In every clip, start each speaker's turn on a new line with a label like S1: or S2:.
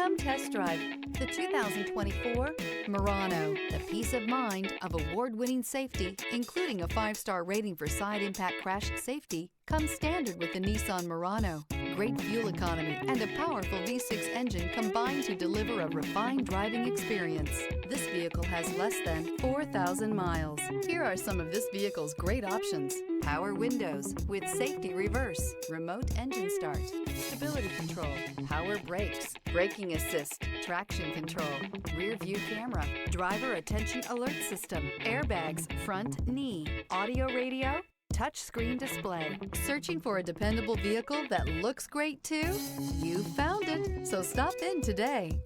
S1: Come test drive the 2024 Murano. The peace of mind of award-winning safety, including a 5-star rating for side impact crash safety, comes standard with the Nissan Murano. Great fuel economy and a powerful V6 engine combine to deliver a refined driving experience. This vehicle has less than 4,000 miles. Here are some of this vehicle's great options: power windows with safety reverse, remote engine start, stability control, power brakes, braking assist, traction control, rear view camera, driver attention alert system, airbags, front knee, audio radio, touchscreen display. Searching for a dependable vehicle that looks great too? You found it, so stop in today.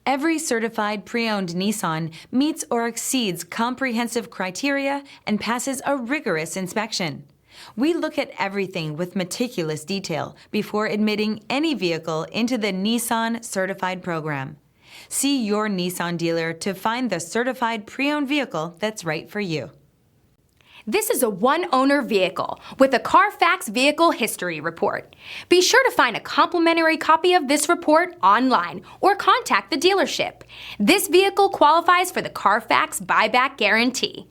S2: Every certified pre-owned Nissan meets or exceeds comprehensive criteria and passes a rigorous inspection. We look at everything with meticulous detail before admitting any vehicle into the Nissan Certified Program. See your Nissan dealer to find the certified pre-owned vehicle that's right for you.
S3: This is a one-owner vehicle with a Carfax Vehicle History Report. Be sure to find a complimentary copy of this report online or contact the dealership. This vehicle qualifies for the Carfax Buyback Guarantee.